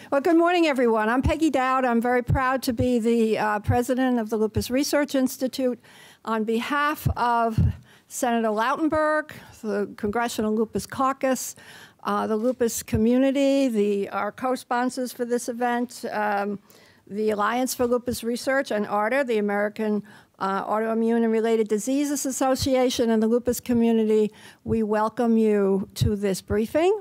Well, good morning, everyone. I'm Peggy Dowd. I'm very proud to be the president of the Lupus Research Institute. On behalf of Senator Lautenberg, the Congressional Lupus Caucus, the lupus community, our co-sponsors for this event, the Alliance for Lupus Research, and ARDA, the American Autoimmune and Related Diseases Association, and the lupus community, we welcome you to this briefing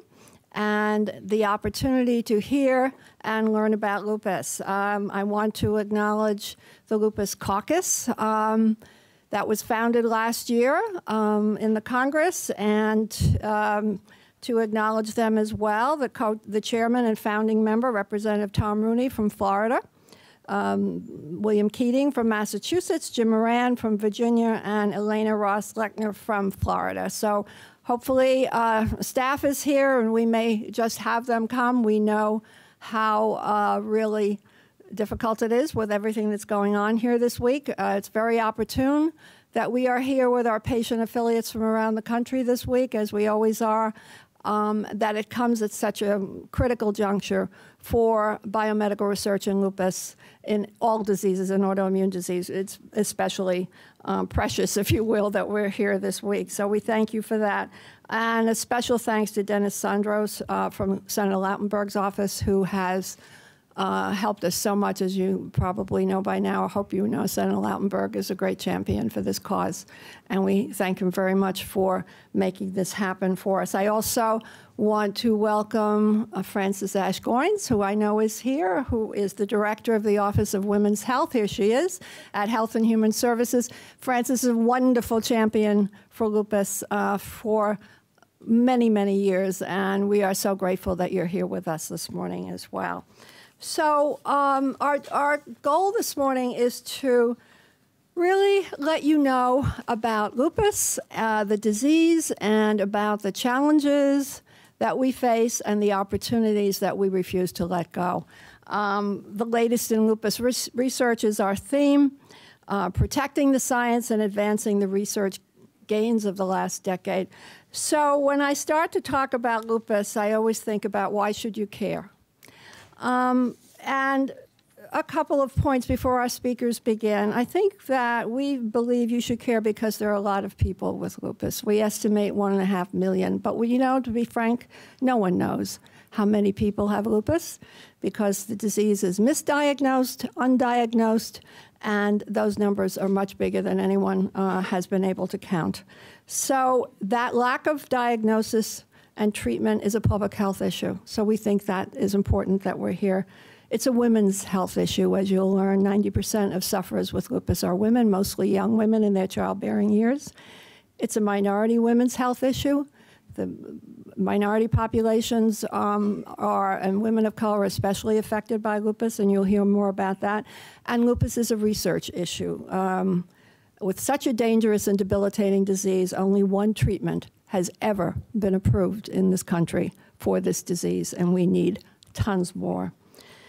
and the opportunity to hear and learn about lupus. I want to acknowledge the Lupus Caucus that was founded last year in the Congress, and to acknowledge them as well, the chairman and founding member, Representative Tom Rooney from Florida, William Keating from Massachusetts, Jim Moran from Virginia, and Elena Ross-Lechner from Florida. So hopefully staff is here, and we may just have them come. We know how really difficult it is with everything that's going on here this week. It's very opportune that we are here with our patient affiliates from around the country this week, as we always are, that it comes at such a critical juncture for biomedical research in lupus, in all diseases and autoimmune disease. It's especially precious, if you will, that we're here this week. So we thank you for that. And a special thanks to Dennis Sandros from Senator Lautenberg's office, who has helped us so much, as you probably know by now. I hope you know Senator Lautenberg is a great champion for this cause, and we thank him very much for making this happen for us. I also want to welcome Frances Ash Goins, who I know is here, who is the director of the Office of Women's Health. Here she is at Health and Human Services. Frances is a wonderful champion for lupus for many, many years, and we are so grateful that you're here with us this morning as well. So our goal this morning is to really let you know about lupus, the disease, and about the challenges that we face and the opportunities that we refuse to let go. The latest in lupus research is our theme, protecting the science and advancing the research gains of the last decade. So when I start to talk about lupus, I always think about, why should you care? And a couple of points before our speakers begin. I think that we believe you should care because there are a lot of people with lupus. We estimate 1.5 million, but you know, to be frank, no one knows how many people have lupus, because the disease is misdiagnosed, undiagnosed, and those numbers are much bigger than anyone has been able to count. So that lack of diagnosis and treatment is a public health issue. So we think that is important that we're here. It's a women's health issue, as you'll learn. 90% of sufferers with lupus are women, mostly young women in their childbearing years. It's a minority women's health issue. The minority populations and women of color are especially affected by lupus, and you'll hear more about that. And lupus is a research issue. With such a dangerous and debilitating disease, only one treatment has ever been approved in this country for this disease, and we need tons more.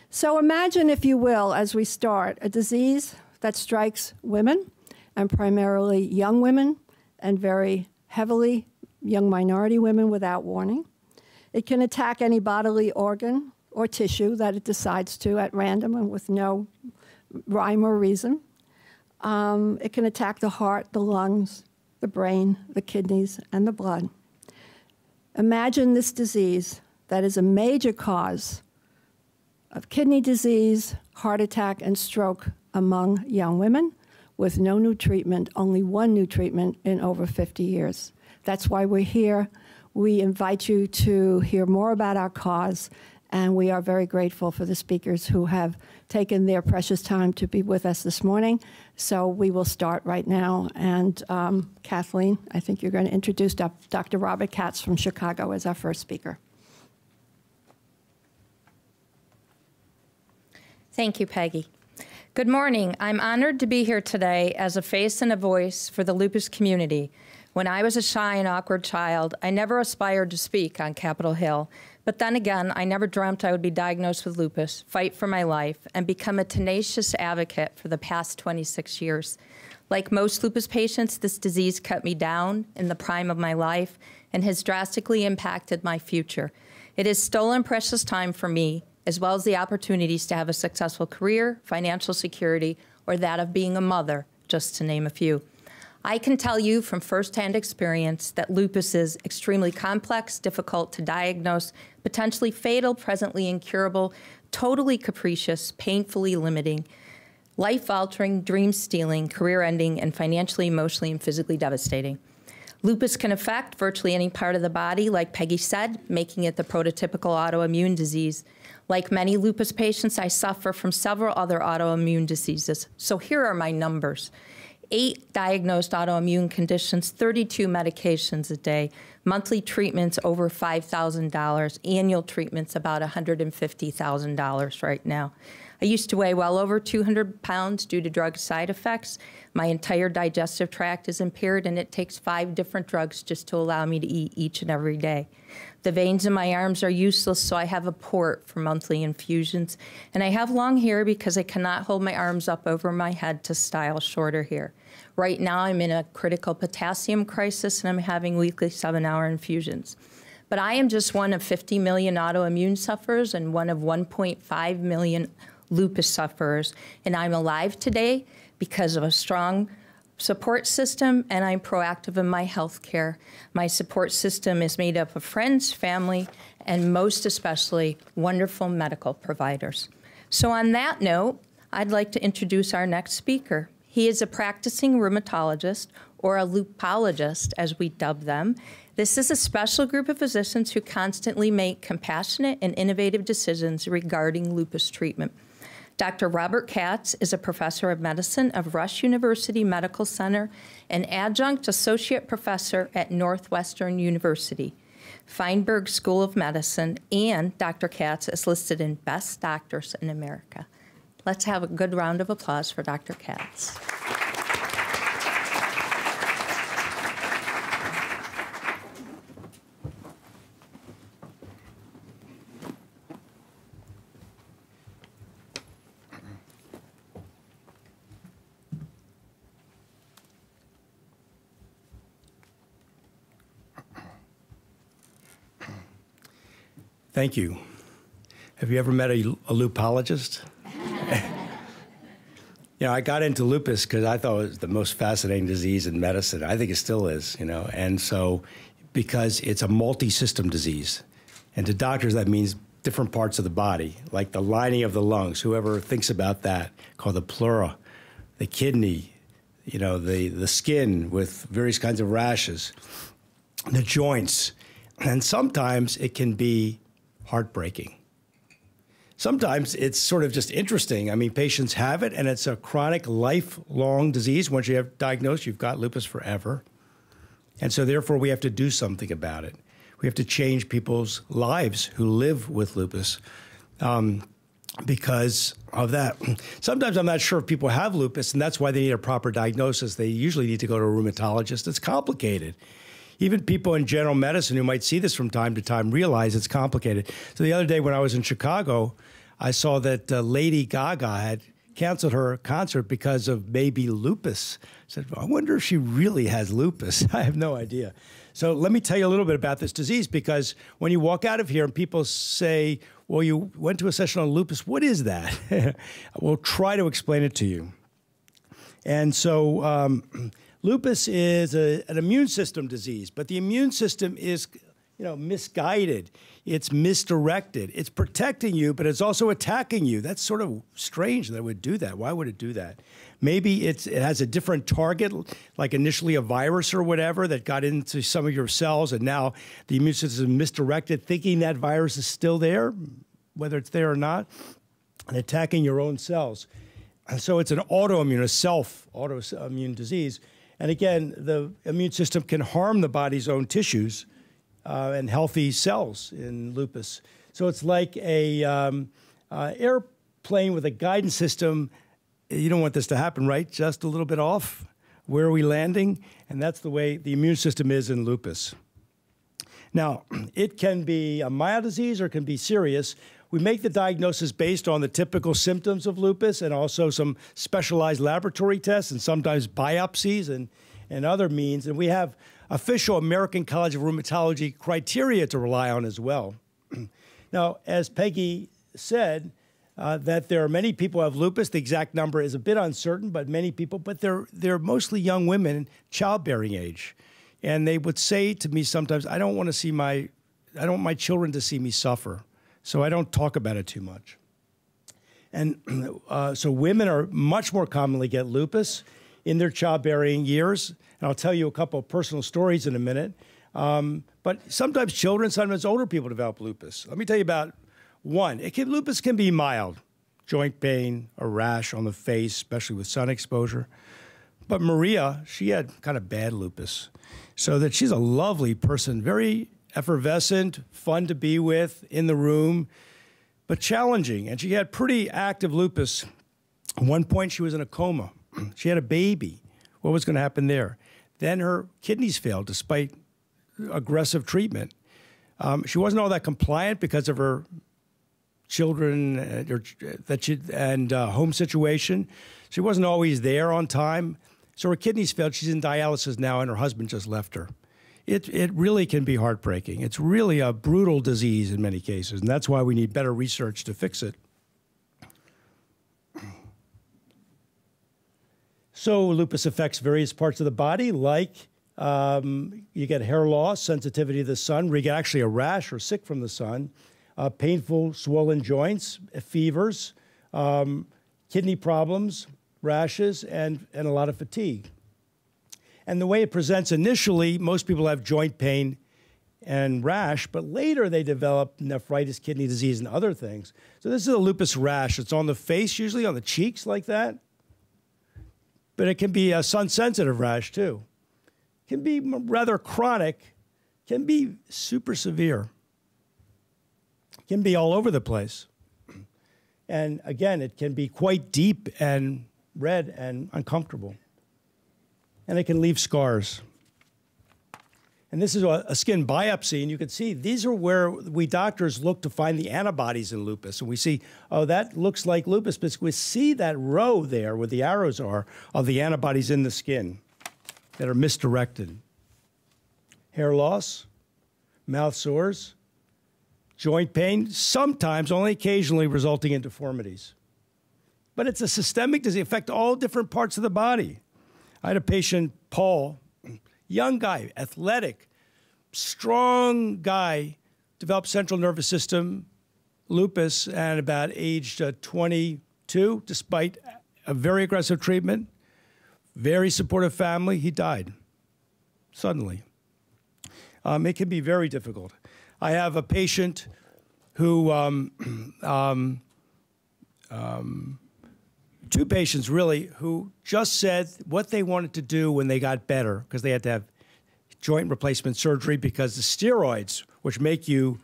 So imagine, if you will, as we start, a disease that strikes women, and primarily young women, and very heavily young minority women without warning. It can attack any bodily organ or tissue that it decides to at random and with no rhyme or reason. It can attack the heart, the lungs, the brain, the kidneys, and the blood. Imagine this disease that is a major cause of kidney disease, heart attack, and stroke among young women, with no new treatment, only one new treatment in over 50 years. That's why we're here. We invite you to hear more about our cause, and we are very grateful for the speakers who have taken their precious time to be with us this morning. So we will start right now. And Kathleen, I think you're going to introduce Dr. Robert Katz from Chicago as our first speaker. Thank you, Peggy. Good morning. I'm honored to be here today as a face and a voice for the lupus community. When I was a shy and awkward child, I never aspired to speak on Capitol Hill. But then again, I never dreamt I would be diagnosed with lupus, fight for my life, and become a tenacious advocate for the past 26 years. Like most lupus patients, this disease cut me down in the prime of my life and has drastically impacted my future. It has stolen precious time for me as well as the opportunities to have a successful career, financial security, or that of being a mother, just to name a few. I can tell you from firsthand experience that lupus is extremely complex, difficult to diagnose, potentially fatal, presently incurable, totally capricious, painfully limiting, life-altering, dream-stealing, career-ending, and financially, emotionally, and physically devastating. Lupus can affect virtually any part of the body, like Peggy said, making it the prototypical autoimmune disease. Like many lupus patients, I suffer from several other autoimmune diseases. So here are my numbers. 8 diagnosed autoimmune conditions, 32 medications a day, monthly treatments over $5,000, annual treatments about $150,000 right now. I used to weigh well over 200 pounds due to drug side effects. My entire digestive tract is impaired, and it takes 5 different drugs just to allow me to eat each and every day. The veins in my arms are useless, so I have a port for monthly infusions. And I have long hair because I cannot hold my arms up over my head to style shorter hair. Right now, I'm in a critical potassium crisis, and I'm having weekly 7-hour infusions. But I am just one of 50 million autoimmune sufferers and one of 1.5 million lupus sufferers. And I'm alive today because of a strong support system, and I'm proactive in my health care. My support system is made up of friends, family, and most especially wonderful medical providers. So on that note, I'd like to introduce our next speaker. He is a practicing rheumatologist, or a lupologist, as we dub them. This is a special group of physicians who constantly make compassionate and innovative decisions regarding lupus treatment. Dr. Robert Katz is a professor of medicine of Rush University Medical Center and adjunct associate professor at Northwestern University, Feinberg School of Medicine, and Dr. Katz is listed in Best Doctors in America. Let's have a good round of applause for Dr. Katz. Thank you. Have you ever met a lupologist? I got into lupus because I thought it was the most fascinating disease in medicine. I think it still is, and so because it's a multi-system disease. And to doctors, that means different parts of the body, like the lining of the lungs, whoever thinks about that, called the pleura, the kidney, the skin with various kinds of rashes, the joints. And sometimes it can be heartbreaking. Sometimes it's sort of just interesting. I mean, patients have it, and it's a chronic, lifelong disease. Once you have diagnosed, you've got lupus forever. And so therefore, we have to do something about it. We have to change people's lives who live with lupus because of that. Sometimes I'm not sure if people have lupus, and that's why they need a proper diagnosis. They usually need to go to a rheumatologist. It's complicated. Even people in general medicine who might see this from time to time realize it's complicated. So the other day when I was in Chicago, I saw that Lady Gaga had canceled her concert because of maybe lupus. I said, I wonder if she really has lupus. I have no idea. So let me tell you a little bit about this disease, because when you walk out of here and people say, well, you went to a session on lupus, what is that? We'll try to explain it to you. And so lupus is an immune system disease, but the immune system is, misguided. It's misdirected. It's protecting you, but it's also attacking you. That's sort of strange that it would do that. Why would it do that? Maybe it has a different target, like initially a virus or whatever that got into some of your cells, and now the immune system is misdirected, thinking that virus is still there, whether it's there or not, and attacking your own cells. And so it's an autoimmune, a self-autoimmune disease. And again, the immune system can harm the body's own tissues and healthy cells in lupus. So it's like a airplane with a guidance system. You don't want this to happen, right? Just a little bit off. Where are we landing? And that's the way the immune system is in lupus. Now, it can be a mild disease or it can be serious. We make the diagnosis based on the typical symptoms of lupus and also some specialized laboratory tests and sometimes biopsies and other means. And we have official American College of Rheumatology criteria to rely on as well. Now, as Peggy said that there are many people who have lupus. The exact number is a bit uncertain, but many people, but they're mostly young women, childbearing age. And they would say to me sometimes, I don't want my children to see me suffer, so I don't talk about it too much. And so women are much more commonly get lupus in their childbearing years. And I'll tell you a couple of personal stories in a minute. But sometimes children, sometimes older people develop lupus. Let me tell you about one. Lupus can be mild, joint pain, a rash on the face, especially with sun exposure. But Maria, she had kind of bad lupus. So that she's a lovely person, very effervescent, fun to be with in the room, but challenging. And she had pretty active lupus. At one point, she was in a coma. She had a baby. What was going to happen there? Then her kidneys failed despite aggressive treatment. She wasn't all that compliant because of her children and home situation. She wasn't always there on time. So her kidneys failed. She's in dialysis now, and her husband just left her. It really can be heartbreaking. It's really a brutal disease in many cases, and that's why we need better research to fix it. So lupus affects various parts of the body, like you get hair loss, sensitivity to the sun, where you get actually a rash or sick from the sun, painful, swollen joints, fevers, kidney problems, rashes, and a lot of fatigue. And the way it presents initially, most people have joint pain and rash, but later they develop nephritis, kidney disease, and other things. So this is a lupus rash. It's on the face, usually on the cheeks like that. But it can be a sun-sensitive rash, too. It can be rather chronic, can be super severe, can be all over the place. And again, it can be quite deep and red and uncomfortable. And it can leave scars. And this is a skin biopsy, and you can see these are where we doctors look to find the antibodies in lupus. And we see, oh, that looks like lupus, but we see that row there where the arrows are of the antibodies in the skin that are misdirected. Hair loss, mouth sores, joint pain, sometimes, only occasionally, resulting in deformities. But it's a systemic disease. It affects all different parts of the body. I had a patient, Paul, young guy, athletic, strong guy, developed central nervous system lupus at about age 22, despite a very aggressive treatment, very supportive family. He died suddenly. It can be very difficult. I have a patient who, two patients really, who just said what they wanted to do when they got better, because they had to have joint replacement surgery because the steroids, which make you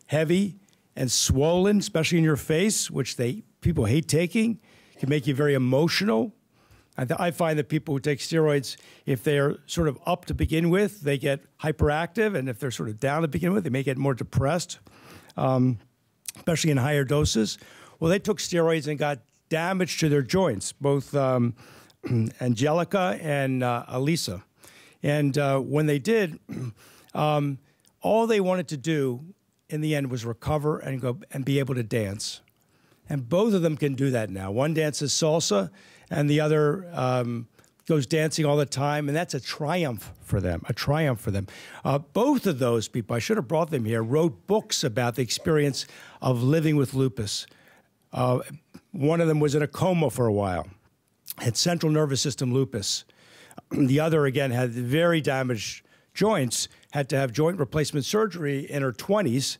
heavy and swollen, especially in your face, which people hate taking, can make you very emotional. I find that people who take steroids, if they're sort of up to begin with, they get hyperactive, and if they're sort of down to begin with, they may get more depressed, especially in higher doses. Well, they took steroids and got damage to their joints, both Angelica and Elisa. And when they did, all they wanted to do in the end was recover and go and be able to dance. And both of them can do that now. One dances salsa, and the other goes dancing all the time, and that's a triumph for them, Both of those people, I should have brought them here, wrote books about the experience of living with lupus. One of them was in a coma for a while, had central nervous system lupus. The other, again, had very damaged joints, had to have joint replacement surgery in her 20s,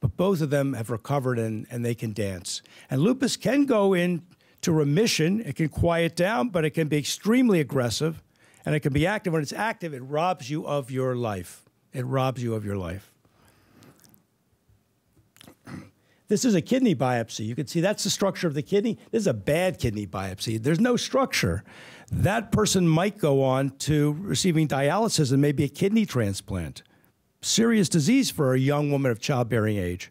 but both of them have recovered and they can dance. And lupus can go into remission. It can quiet down, but it can be extremely aggressive, and it can be active. When it's active, it robs you of your life. It robs you of your life. This is a kidney biopsy. You can see that's the structure of the kidney. This is a bad kidney biopsy. There's no structure. That person might go on to receiving dialysis and maybe a kidney transplant. Serious disease for a young woman of childbearing age.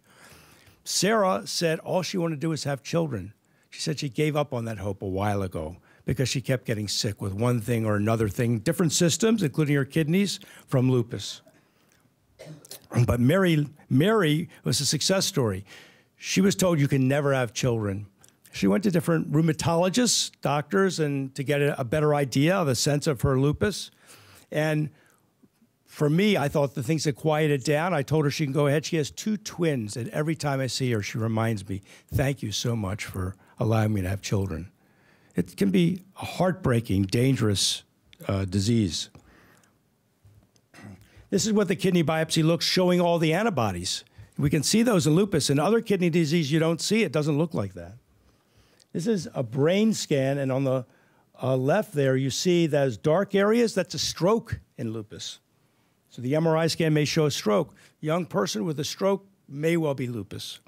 Sarah said all she wanted to do is have children. She said she gave up on that hope a while ago because she kept getting sick with one thing or another thing, different systems, including her kidneys, from lupus. But Mary was a success story. she was told you can never have children. She went to different rheumatologists, doctors, and to get a better idea of the sense of her lupus. And for me, I thought the things had quieted down. I told her she can go ahead. She has 2 twins, and every time I see her, she reminds me, thank you so much for allowing me to have children. It can be a heartbreaking, dangerous disease. This is what the kidney biopsy looks, showing all the antibodies. We can see those in lupus. In other kidney disease, you don't see it. It doesn't look like that. This is a brain scan, and on the left there, you see those dark areas. That's a stroke in lupus. So the MRI scan may show a stroke. Young person with a stroke may well be lupus.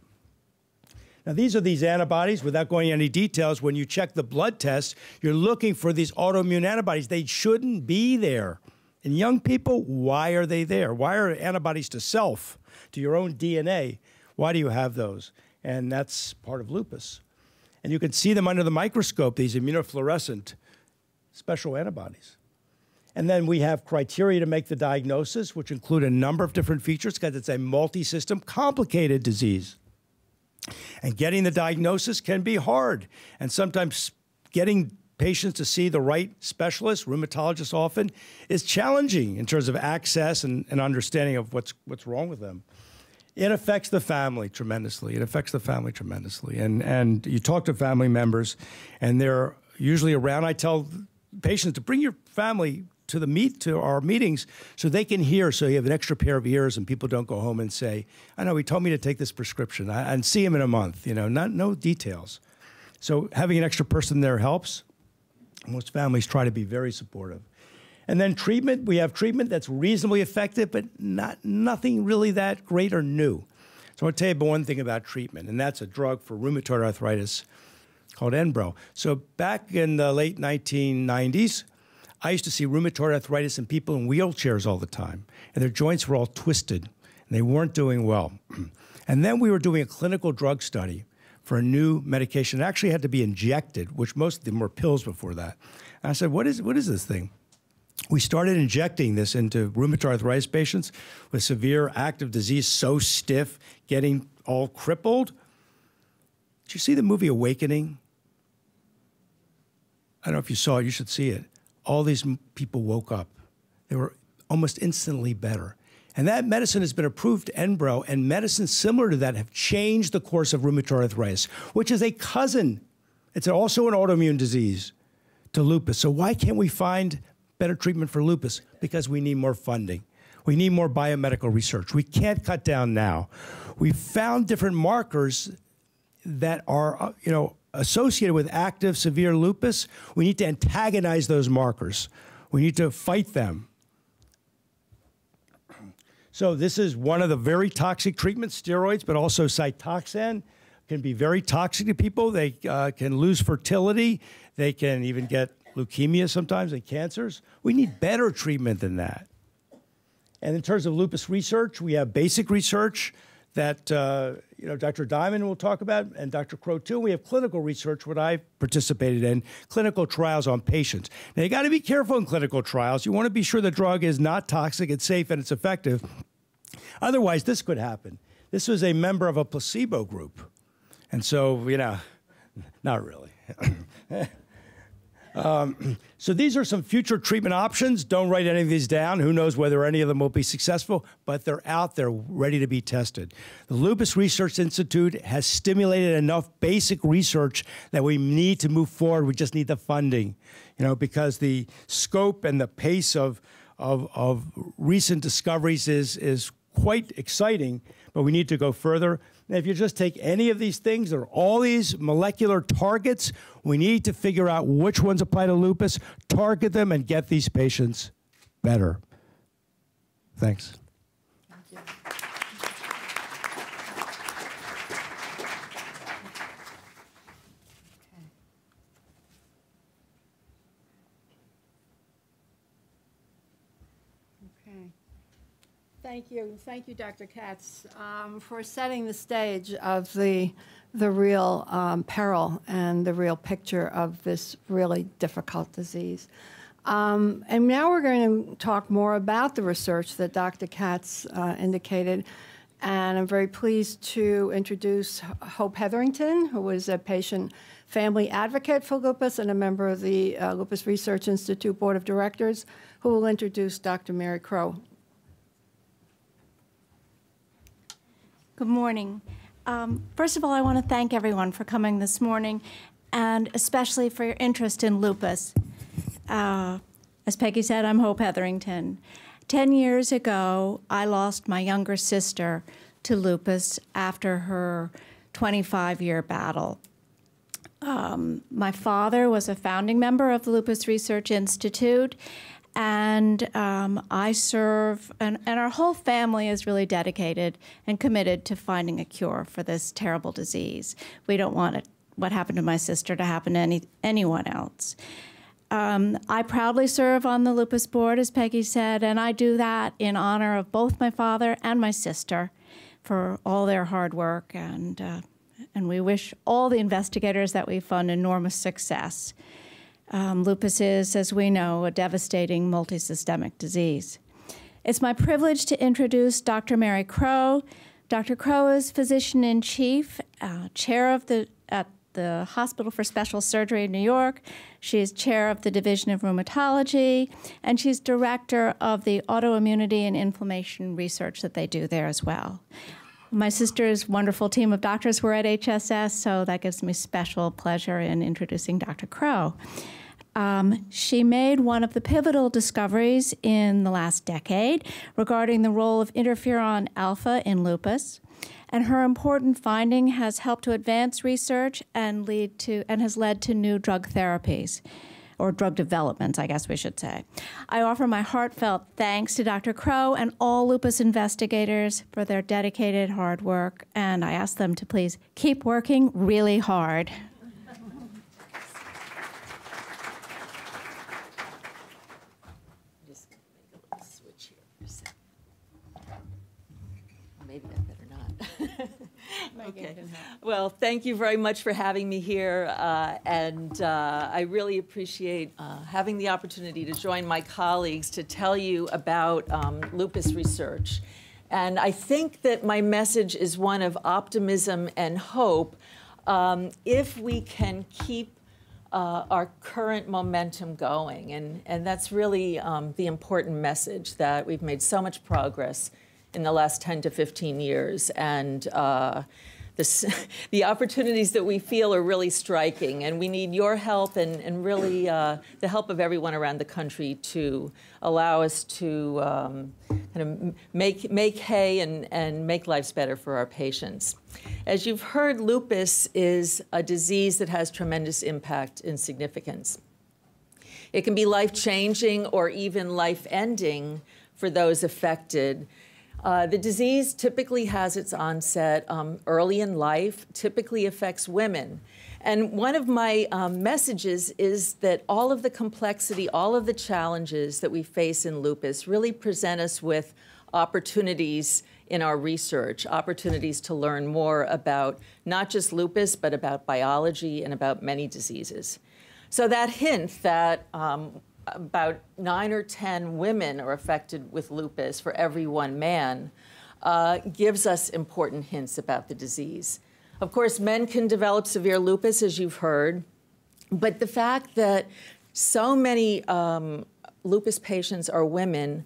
Now, these are these antibodies. Without going into any details, when you check the blood test, you're looking for these autoimmune antibodies. They shouldn't be there. In young people, why are they there? Why are antibodies to self, to your own DNA? Why do you have those? And that's part of lupus. And you can see them under the microscope, these immunofluorescent special antibodies. And then we have criteria to make the diagnosis, which include a number of different features because it's a multi-system, complicated disease. And getting the diagnosis can be hard. And sometimes getting patients to see the right specialist, rheumatologists often, is challenging in terms of access and understanding of what's wrong with them. It affects the family tremendously. It affects the family tremendously. And you talk to family members, and they're usually around. I tell patients to bring your family to our meetings so they can hear, so you have an extra pair of ears and people don't go home and say, I know, he told me to take this prescription, and see him in a month, no details. So having an extra person there helps. Most families try to be very supportive. And then treatment, we have treatment that's reasonably effective, but nothing really that great or new. So I'll tell you one thing about treatment, and that's a drug for rheumatoid arthritis called Enbrel. So back in the late 1990s, I used to see rheumatoid arthritis in people in wheelchairs all the time, and their joints were all twisted, and they weren't doing well. And then we were doing a clinical drug study for a new medication. It actually had to be injected, which most of them were pills before that. And I said, what is this thing? We started injecting this into rheumatoid arthritis patients with severe active disease, so stiff, getting all crippled. Did you see the movie Awakening? I don't know if you saw it. You should see it. All these people woke up. They were almost instantly better. And that medicine has been approved, Enbrel, and medicines similar to that have changed the course of rheumatoid arthritis, which is a cousin. It's also an autoimmune disease to lupus. So why can't we find better treatment for lupus? Because we need more funding. We need more biomedical research. We can't cut down now. We found different markers that are, associated with active severe lupus. We need to antagonize those markers. We need to fight them. So this is one of the very toxic treatments, steroids, but also Cytoxan can be very toxic to people. They can lose fertility. They can even get leukemia sometimes and cancers. We need better treatment than that. And in terms of lupus research, we have basic research that Dr. Diamond will talk about, and Dr. Crow too. We have clinical research, what I participated in, clinical trials on patients. Now, you got to be careful in clinical trials. You want to be sure the drug is not toxic, it's safe, and it's effective. Otherwise, this could happen. This was a member of a placebo group. And so, not really. So these are some future treatment options. Don't write any of these down. Who knows whether any of them will be successful, but they're out there ready to be tested. The Lupus Research Institute has stimulated enough basic research that we need to move forward. We just need the funding, because the scope and the pace of recent discoveries is quite exciting, but we need to go further. And if you just take any of these things, there are all these molecular targets. We need to figure out which ones apply to lupus, target them, and get these patients better. Thanks. Thank you. Okay. Thank you, Dr. Katz, for setting the stage of the real peril and the real picture of this really difficult disease. And now we're going to talk more about the research that Dr. Katz indicated. And I'm very pleased to introduce Hope Hetherington, who is a patient family advocate for lupus and a member of the Lupus Research Institute Board of Directors, who will introduce Dr. Mary Crow. Good morning. First of all, I want to thank everyone for coming this morning, and especially for your interest in lupus. As Peggy said, I'm Hope Hetherington. 10 years ago, I lost my younger sister to lupus after her 25-year battle. My father was a founding member of the Lupus Research Institute, and I serve, and our whole family is really dedicated and committed to finding a cure for this terrible disease. We don't want what happened to my sister to happen to anyone else. I proudly serve on the Lupus Board, as Peggy said, and I do that in honor of both my father and my sister for all their hard work, and we wish all the investigators that we fund enormous success. Lupus is, as we know, a devastating multisystemic disease. It's my privilege to introduce Dr. Mary Crow. Dr. Crow is physician-in-chief, chair of at the Hospital for Special Surgery in New York. She is chair of the Division of Rheumatology, and she's director of the autoimmunity and inflammation research that they do there as well. My sister's wonderful team of doctors were at HSS, so that gives me special pleasure in introducing Dr. Crow. She made one of the pivotal discoveries in the last decade regarding the role of interferon alpha in lupus. And her important finding has helped to advance research and has led to new drug therapies, or drug developments, I guess we should say. I offer my heartfelt thanks to Dr. Crow and all lupus investigators for their dedicated hard work, and I ask them to please keep working really hard. Just make a little switch here for a second. Maybe that better not. Okay. Well, thank you very much for having me here, and I really appreciate having the opportunity to join my colleagues to tell you about lupus research. And I think that my message is one of optimism and hope if we can keep our current momentum going. And that's really the important message, that we've made so much progress in the last 10 to 15 years. And the opportunities that we feel are really striking. And we need your help and really the help of everyone around the country to allow us to kind of make hay and make lives better for our patients. As you've heard, lupus is a disease that has tremendous impact and significance. It can be life-changing or even life-ending for those affected. The disease typically has its onset early in life, typically affects women. And one of my messages is that all of the complexity, all of the challenges that we face in lupus really present us with opportunities in our research, opportunities to learn more about not just lupus, but about biology and about many diseases. So that hint that about 9 or 10 women are affected with lupus for every one man gives us important hints about the disease. Of course, men can develop severe lupus, as you've heard, but the fact that so many lupus patients are women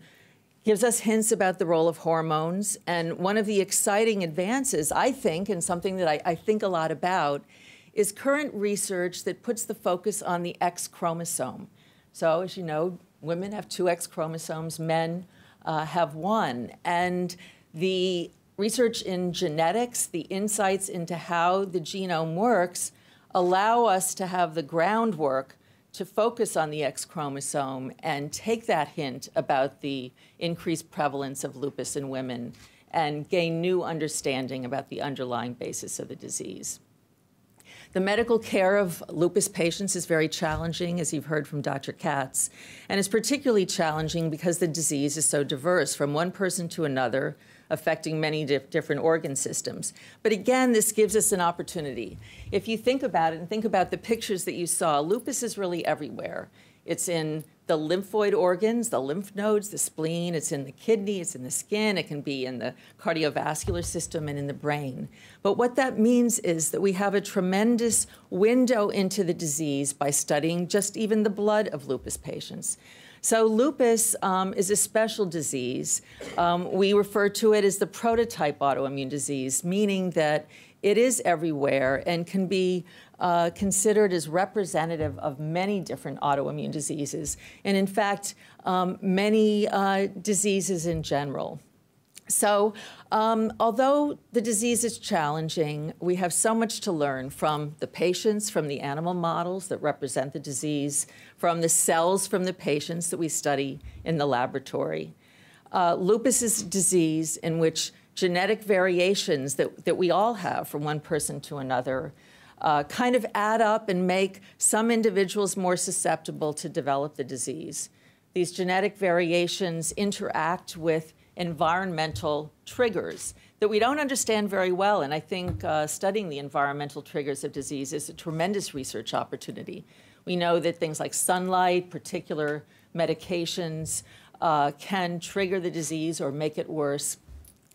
gives us hints about the role of hormones. And one of the exciting advances, I think, and something that I think a lot about, is current research that puts the focus on the X chromosome. So, as you know, women have 2 X chromosomes, men have 1. And the research in genetics, the insights into how the genome works, allow us to have the groundwork to focus on the X chromosome and take that hint about the increased prevalence of lupus in women and gain new understanding about the underlying basis of the disease. The medical care of lupus patients is very challenging, as you've heard from Dr. Katz, and it's particularly challenging because the disease is so diverse from one person to another, affecting many different organ systems. But again, this gives us an opportunity. If you think about it and think about the pictures that you saw, lupus is really everywhere. It's in the lymphoid organs, the lymph nodes, the spleen. It's in the kidney, it's in the skin, it can be in the cardiovascular system and in the brain. But what that means is that we have a tremendous window into the disease by studying just even the blood of lupus patients. So lupus is a special disease. We refer to it as the prototype autoimmune disease, meaning that it is everywhere and can be considered as representative of many different autoimmune diseases, and in fact, many diseases in general. So although the disease is challenging, we have so much to learn from the patients, from the animal models that represent the disease, from the cells from the patients that we study in the laboratory. Lupus is a disease in which genetic variations that we all have from one person to another kind of add up and make some individuals more susceptible to develop the disease. These genetic variations interact with environmental triggers that we don't understand very well, and I think studying the environmental triggers of disease is a tremendous research opportunity. We know that things like sunlight, particular medications, can trigger the disease or make it worse.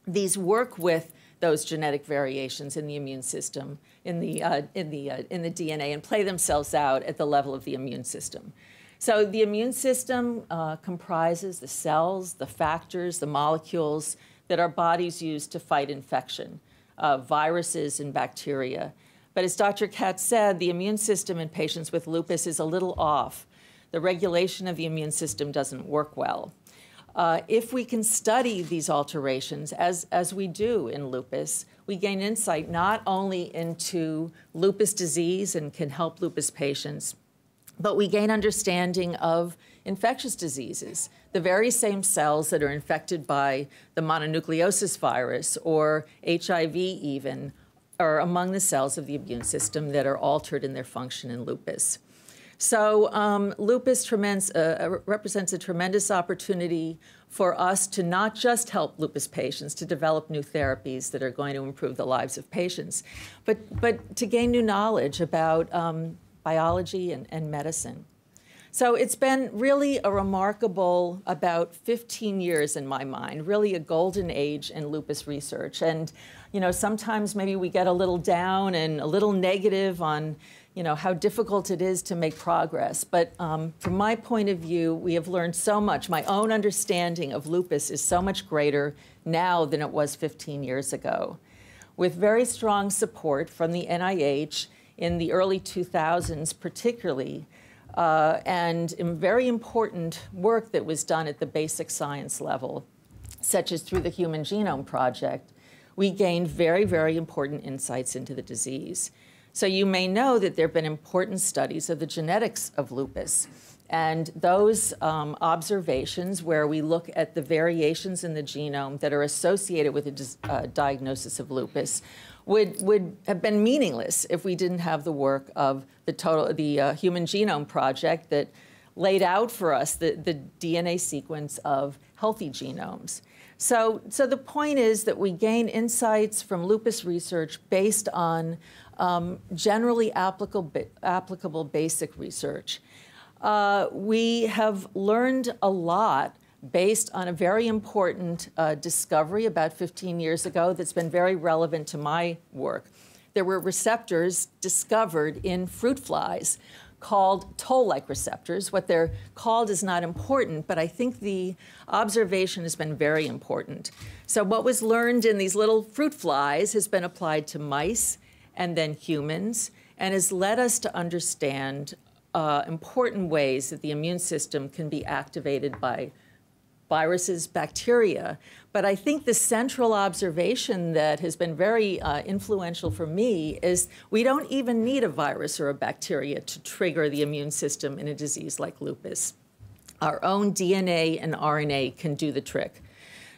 These work with those genetic variations in the immune system, in the DNA, and play themselves out at the level of the immune system. So the immune system comprises the cells, the factors, the molecules that our bodies use to fight infection, viruses and bacteria. But as Dr. Katz said, the immune system in patients with lupus is a little off. The regulation of the immune system doesn't work well. If we can study these alterations, as we do in lupus, we gain insight not only into lupus disease and can help lupus patients, but we gain understanding of infectious diseases. The very same cells that are infected by the mononucleosis virus or HIV even are among the cells of the immune system that are altered in their function in lupus. So lupus represents a tremendous opportunity for us to not just help lupus patients to develop new therapies that are going to improve the lives of patients, but to gain new knowledge about biology and medicine. So it's been really a remarkable about 15 years in my mind, really a golden age in lupus research. And, you know, sometimes maybe we get a little down and a little negative on, you know, how difficult it is to make progress. But from my point of view, we have learned so much. My own understanding of lupus is so much greater now than it was 15 years ago. With very strong support from the NIH in the early 2000s particularly, and very important work that was done at the basic science level, such as through the Human Genome Project, we gained very, very important insights into the disease. So you may know that there have been important studies of the genetics of lupus. And those observations where we look at the variations in the genome that are associated with a diagnosis of lupus would have been meaningless if we didn't have the work of the Human Genome Project that laid out for us the DNA sequence of healthy genomes. So the point is that we gain insights from lupus research based on generally applicable basic research. We have learned a lot based on a very important discovery about 15 years ago that's been very relevant to my work. There were receptors discovered in fruit flies called toll-like receptors. What they're called is not important, but I think the observation has been very important. So what was learned in these little fruit flies has been applied to mice and then humans, and has led us to understand important ways that the immune system can be activated by viruses, bacteria. But I think the central observation that has been very influential for me is we don't even need a virus or a bacteria to trigger the immune system in a disease like lupus. Our own DNA and RNA can do the trick.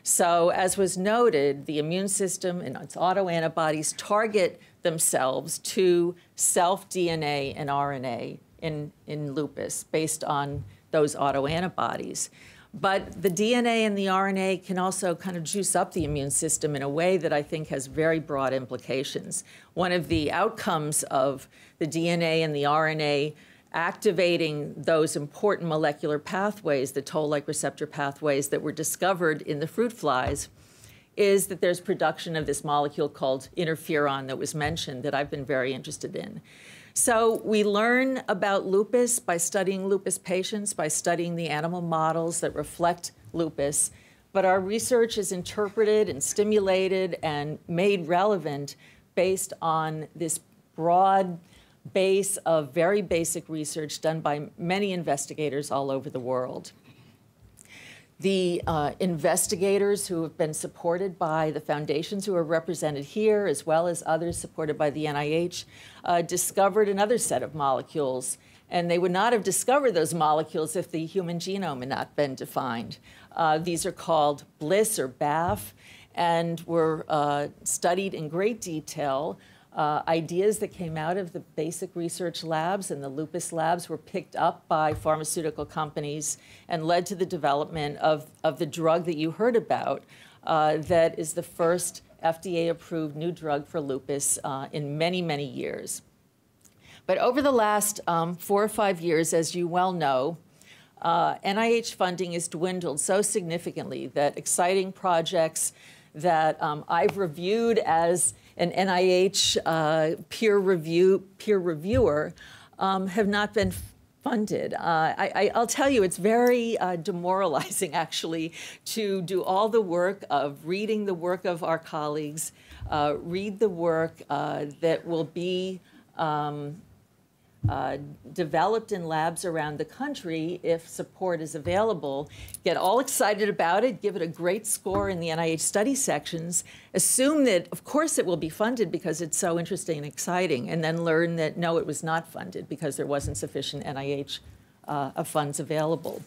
So as was noted, the immune system and its autoantibodies target themselves to self-DNA and RNA in lupus based on those autoantibodies. But the DNA and the RNA can also kind of juice up the immune system in a way that I think has very broad implications. One of the outcomes of the DNA and the RNA activating those important molecular pathways, the toll-like receptor pathways that were discovered in the fruit flies, is that there's production of this molecule called interferon that was mentioned that I've been very interested in. So we learn about lupus by studying lupus patients, by studying the animal models that reflect lupus, but our research is interpreted and stimulated and made relevant based on this broad base of very basic research done by many investigators all over the world. The investigators who have been supported by the foundations who are represented here, as well as others supported by the NIH, discovered another set of molecules. And they would not have discovered those molecules if the human genome had not been defined. These are called BLIS or BAF, and were studied in great detail. Ideas that came out of the basic research labs and the lupus labs were picked up by pharmaceutical companies and led to the development of the drug that you heard about that is the first FDA-approved new drug for lupus in many, many years. But over the last 4 or 5 years, as you well know, NIH funding has dwindled so significantly that exciting projects that I've reviewed as an NIH peer reviewer have not been funded. I'll tell you, it's very demoralizing, actually, to do all the work of reading the work of our colleagues, read the work that will be developed in labs around the country if support is available, get all excited about it, give it a great score in the NIH study sections, assume that, of course, it will be funded because it's so interesting and exciting, and then learn that, no, it was not funded because there wasn't sufficient NIH funds available.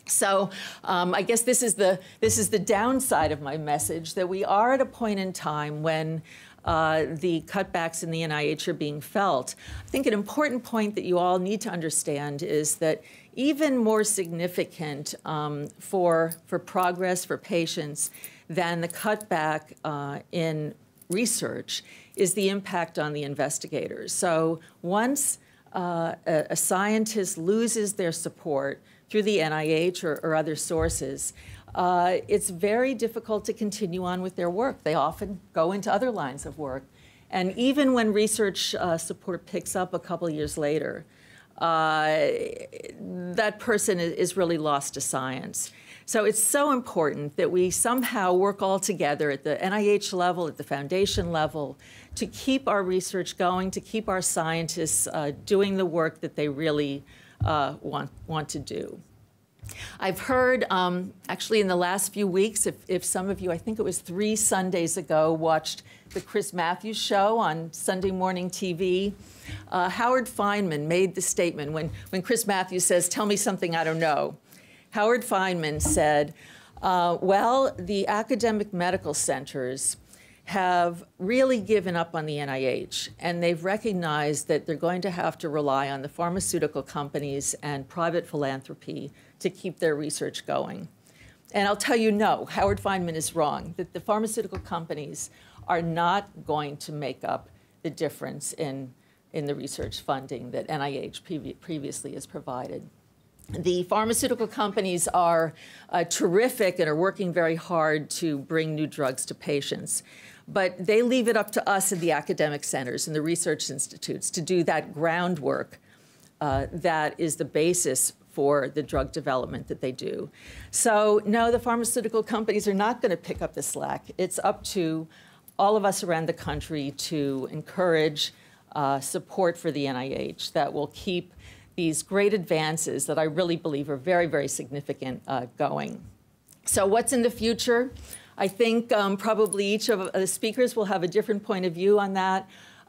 So I guess this is the downside of my message, that we are at a point in time when the cutbacks in the NIH are being felt. I think an important point that you all need to understand is that even more significant for progress for patients than the cutback in research is the impact on the investigators. So once a scientist loses their support through the NIH or other sources, it's very difficult to continue on with their work. They often go into other lines of work. And even when research support picks up a couple years later, that person is really lost to science. So it's so important that we somehow work all together at the NIH level, at the foundation level, to keep our research going, to keep our scientists doing the work that they really want to do. I've heard, actually in the last few weeks, if some of you, I think it was 3 Sundays ago, watched the Chris Matthews show on Sunday morning TV, Howard Feynman made the statement when Chris Matthews says, "Tell me something I don't know." Howard Feynman said, well, the academic medical centers have really given up on the NIH, and they've recognized that they're going to have to rely on the pharmaceutical companies and private philanthropy to keep their research going. And I'll tell you, no, Howard Feynman is wrong, that the pharmaceutical companies are not going to make up the difference in the research funding that NIH previously has provided. The pharmaceutical companies are terrific and are working very hard to bring new drugs to patients. But they leave it up to us in the academic centers and the research institutes to do that groundwork that is the basis for the drug development that they do. So no, the pharmaceutical companies are not going to pick up the slack. It's up to all of us around the country to encourage support for the NIH that will keep these great advances that I really believe are very, very significant going. So what's in the future? I think probably each of the speakers will have a different point of view on that.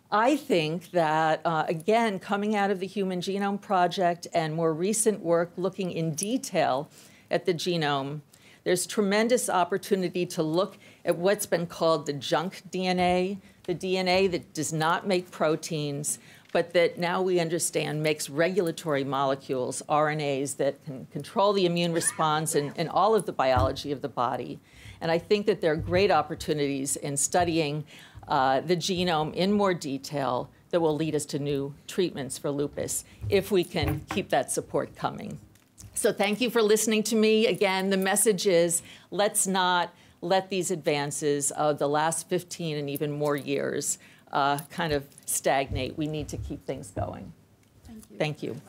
I think that, again, coming out of the Human Genome Project and more recent work looking in detail at the genome, there's tremendous opportunity to look at what's been called the junk DNA, the DNA that does not make proteins, but that now we understand makes regulatory molecules, RNAs, that can control the immune response and all of the biology of the body. And I think that there are great opportunities in studying the genome in more detail that will lead us to new treatments for lupus if we can keep that support coming. So thank you for listening to me. Again, the message is let's not let these advances of the last 15 and even more years kind of stagnate. We need to keep things going. Thank you.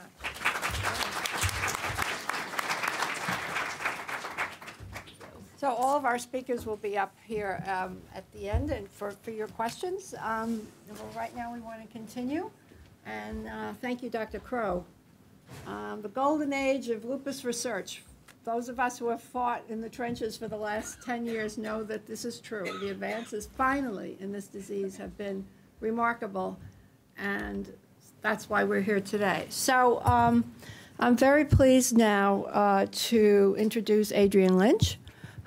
So all of our speakers will be up here at the end and for your questions. Well, right now we want to continue. And thank you, Dr. Crow. The golden age of lupus research. Those of us who have fought in the trenches for the last 10 years know that this is true. The advances finally in this disease have been remarkable, and that's why we're here today. So I'm very pleased now to introduce Adrienne Lynch,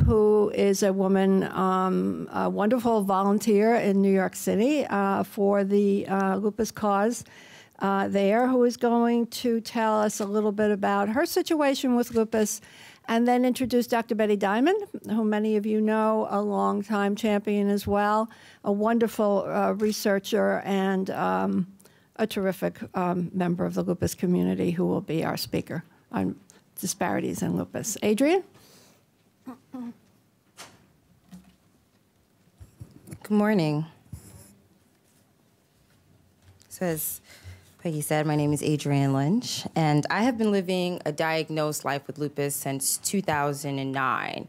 who is a woman, a wonderful volunteer in New York City for the lupus cause there, who is going to tell us a little bit about her situation with lupus, and then introduce Dr. Betty Diamond, who many of you know, a longtime champion as well, a wonderful researcher and a terrific member of the lupus community who will be our speaker on disparities in lupus. Adrienne? Good morning. So as Peggy said, my name is Adrienne Lynch, and I have been living a diagnosed life with lupus since 2009.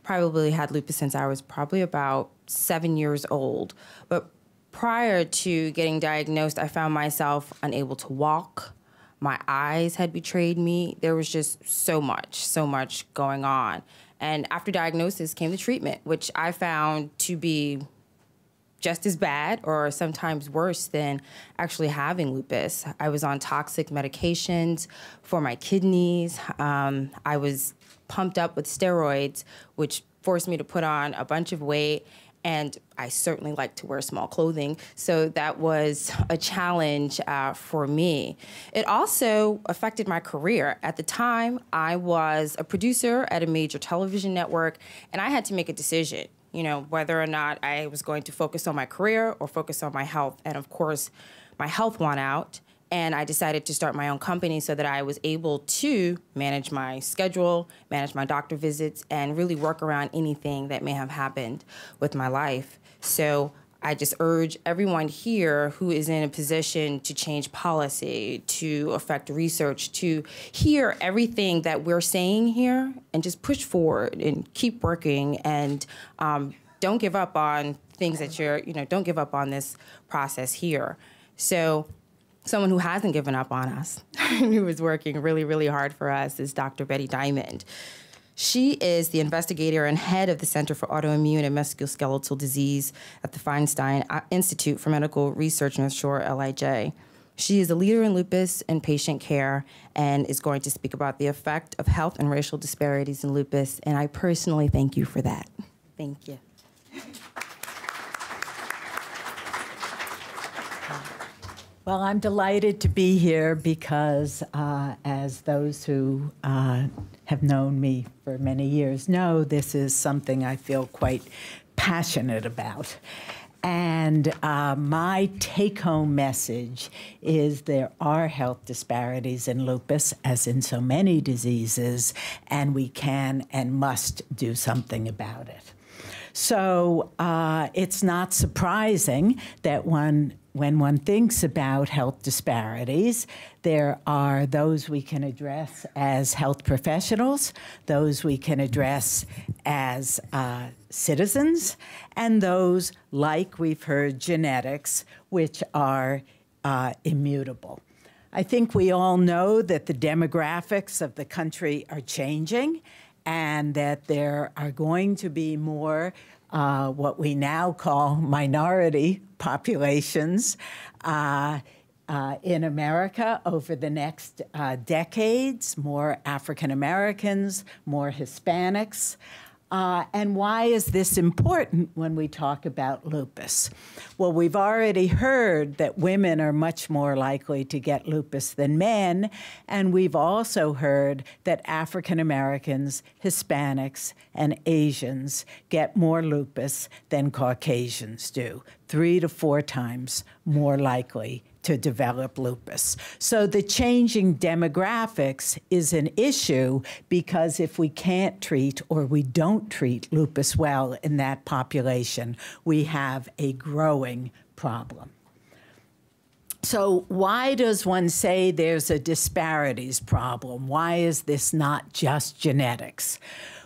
Probably had lupus since I was probably about 7 years old. But prior to getting diagnosed, I found myself unable to walk. My eyes had betrayed me. There was just so much going on. And after diagnosis came the treatment, which I found to be just as bad or sometimes worse than actually having lupus. I was on toxic medications for my kidneys. I was pumped up with steroids, which forced me to put on a bunch of weight. And I certainly like to wear small clothing, so that was a challenge for me. It also affected my career. At the time, I was a producer at a major television network, and I had to make a decision, you know, whether or not I was going to focus on my career or focus on my health. And of course, my health won out. And I decided to start my own company so that I was able to manage my schedule, manage my doctor visits, and really work around anything that may have happened with my life. So I just urge everyone here who is in a position to change policy, to affect research, to hear everything that we're saying here and just push forward and keep working, and don't give up on things that don't give up on this process here. So someone who hasn't given up on us, who is working really, really hard for us, is Dr. Betty Diamond. She is the investigator and head of the Center for Autoimmune and Musculoskeletal Disease at the Feinstein Institute for Medical Research, North Shore, LIJ. She is a leader in lupus and patient care and is going to speak about the effect of health and racial disparities in lupus, and I personally thank you for that. Thank you. Well, I'm delighted to be here because, as those who have known me for many years know, this is something I feel quite passionate about. And my take-home message is there are health disparities in lupus, as in so many diseases, and we can and must do something about it. So it's not surprising that when one thinks about health disparities, there are those we can address as health professionals, those we can address as citizens, and those, like we've heard, genetics, which are immutable. I think we all know that the demographics of the country are changing, and that there are going to be more what we now call minority populations in America over the next decades, more African Americans, more Hispanics. And why is this important when we talk about lupus? Well, we've already heard that women are much more likely to get lupus than men, and we've also heard that African Americans, Hispanics, and Asians get more lupus than Caucasians do, 3 to 4 times more likely to develop lupus. So the changing demographics is an issue because if we can't treat or we don't treat lupus well in that population, we have a growing problem. So why does one say there's a disparities problem? Why is this not just genetics?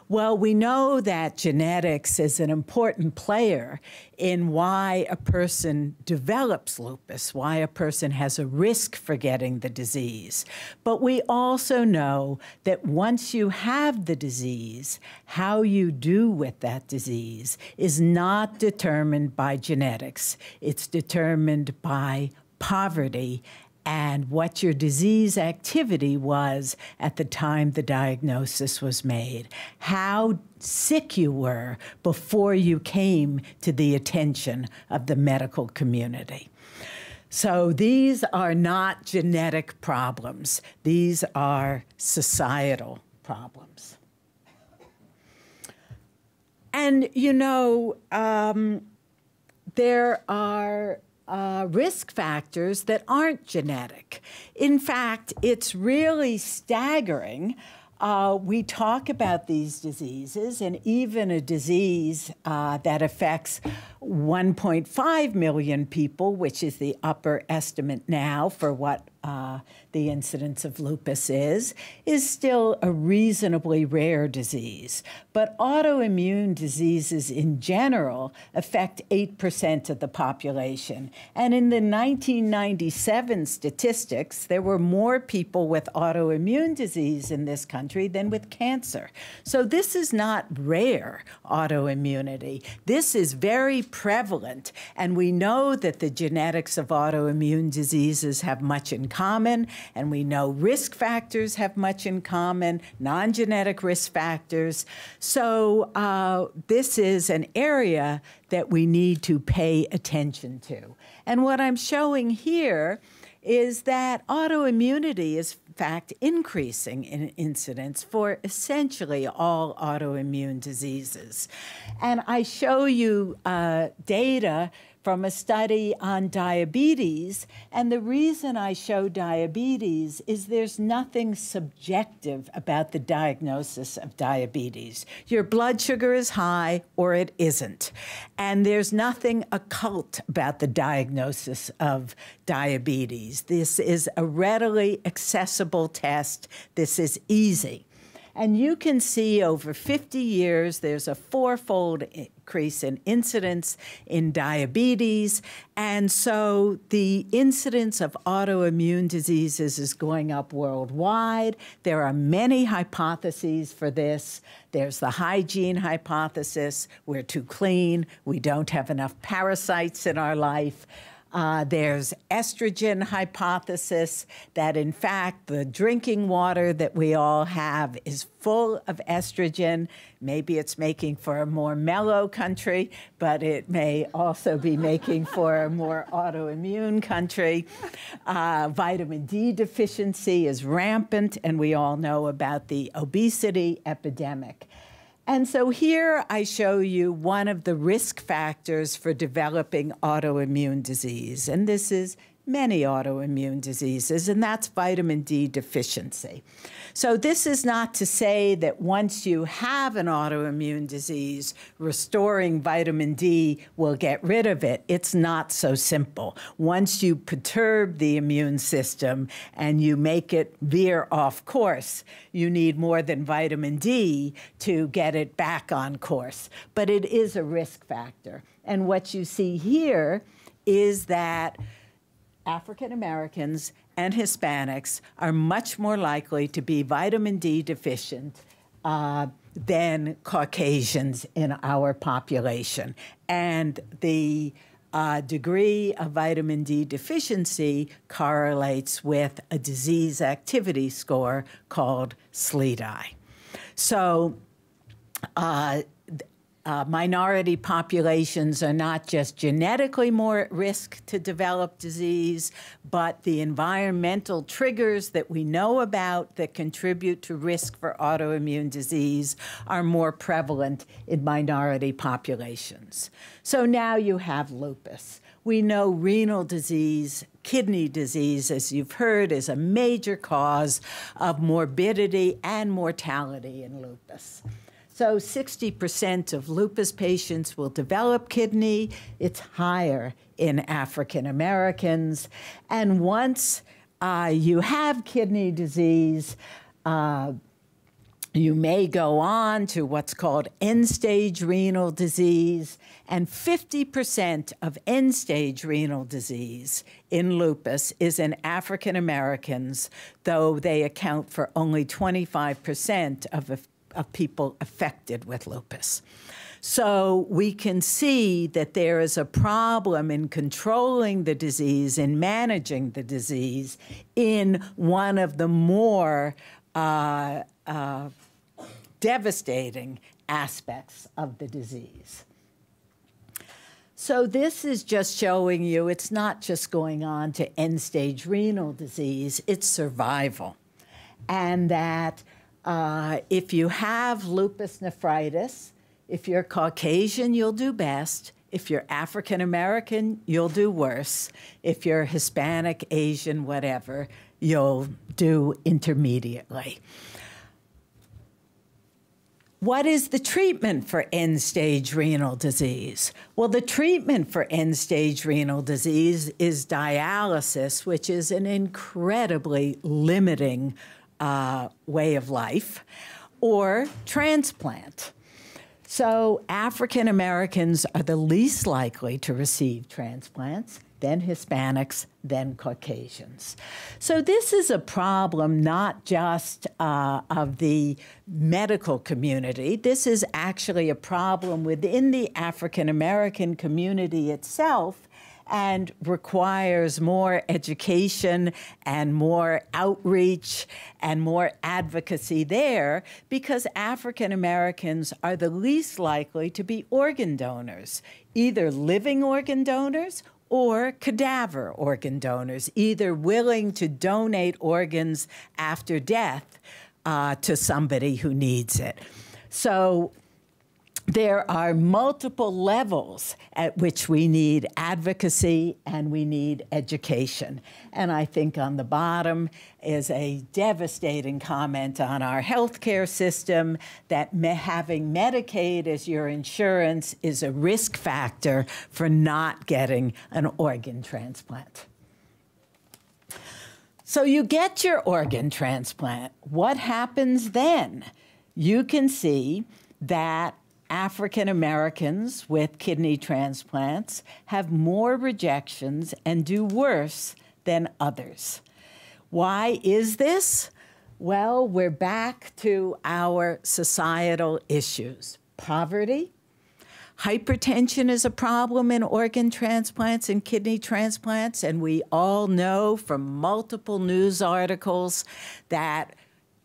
Well, we know that genetics is an important player in why a person develops lupus, why a person has a risk for getting the disease. But we also know that once you have the disease, how you do with that disease is not determined by genetics. It's determined by poverty and what your disease activity was at the time the diagnosis was made, how sick you were before you came to the attention of the medical community. So these are not genetic problems. These are societal problems. And, you know, there are risk factors that aren't genetic. In fact, it's really staggering. We talk about these diseases, and even a disease that affects 1.5 million people, which is the upper estimate now for what the incidence of lupus is still a reasonably rare disease. But autoimmune diseases in general affect 8% of the population. And in the 1997 statistics, there were more people with autoimmune disease in this country than with cancer. So this is not rare autoimmunity. This is very prevalent. And we know that the genetics of autoimmune diseases have much in common, and we know risk factors have much in common, non-genetic risk factors. So this is an area that we need to pay attention to. And what I'm showing here is that autoimmunity is, in fact, increasing in incidence for essentially all autoimmune diseases. And I show you data from a study on diabetes. And the reason I show diabetes is there's nothing subjective about the diagnosis of diabetes. Your blood sugar is high or it isn't. And there's nothing occult about the diagnosis of diabetes. This is a readily accessible test. This is easy. And you can see over 50 years, there's a 4-fold increase in incidence in diabetes. And so the incidence of autoimmune diseases is going up worldwide. There are many hypotheses for this. There's the hygiene hypothesis. We're too clean. We don't have enough parasites in our life. There's estrogen hypothesis that, in fact, the drinking water that we all have is full of estrogen. Maybe it's making for a more mellow country, but it may also be making for a more autoimmune country. Vitamin D deficiency is rampant, and we all know about the obesity epidemic. And so here I show you one of the risk factors for developing autoimmune disease. And this is many autoimmune diseases, and that's vitamin D deficiency. So this is not to say that once you have an autoimmune disease, restoring vitamin D will get rid of it. It's not so simple. Once you perturb the immune system and you make it veer off course, you need more than vitamin D to get it back on course. But it is a risk factor. And what you see here is that African Americans and Hispanics are much more likely to be vitamin D deficient than Caucasians in our population. And the degree of vitamin D deficiency correlates with a disease activity score called SLEDAI. So minority populations are not just genetically more at risk to develop disease, but the environmental triggers that we know about that contribute to risk for autoimmune disease are more prevalent in minority populations. So now you have lupus. We know renal disease, kidney disease, as you've heard, is a major cause of morbidity and mortality in lupus. So 60% of lupus patients will develop kidney. It's higher in African Americans. And once you have kidney disease, you may go on to what's called end-stage renal disease, and 50% of end-stage renal disease in lupus is in African Americans, though they account for only 25% of people affected with lupus. So we can see that there is a problem in controlling the disease and managing the disease in one of the more devastating aspects of the disease. So this is just showing you it's not just going on to end-stage renal disease, it's survival. And that if you have lupus nephritis, if you're Caucasian, you'll do best. If you're African American, you'll do worse. If you're Hispanic, Asian, whatever, you'll do intermediately. What is the treatment for end-stage renal disease? Well, the treatment for end-stage renal disease is dialysis, which is an incredibly limiting way of life, or transplant. So African Americans are the least likely to receive transplants, then Hispanics, then Caucasians. So this is a problem not just of the medical community. This is actually a problem within the African American community itself, and requires more education and more outreach and more advocacy there, because African Americans are the least likely to be organ donors, either living organ donors or cadaver organ donors, either willing to donate organs after death to somebody who needs it. So there are multiple levels at which we need advocacy and we need education. And I think on the bottom is a devastating comment on our healthcare system that having Medicaid as your insurance is a risk factor for not getting an organ transplant. So you get your organ transplant. What happens then? You can see that African Americans with kidney transplants have more rejections and do worse than others. Why is this? Well, we're back to our societal issues. Poverty, hypertension is a problem in organ transplants and kidney transplants, and we all know from multiple news articles that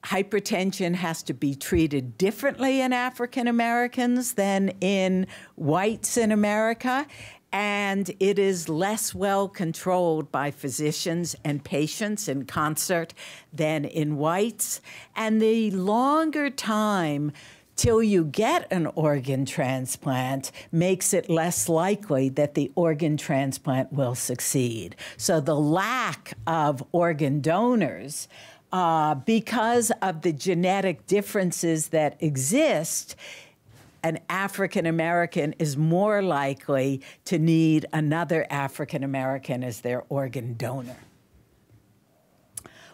hypertension has to be treated differently in African Americans than in whites in America, and it is less well controlled by physicians and patients in concert than in whites. And the longer time till you get an organ transplant makes it less likely that the organ transplant will succeed. So the lack of organ donors because of the genetic differences that exist, an African American is more likely to need another African American as their organ donor.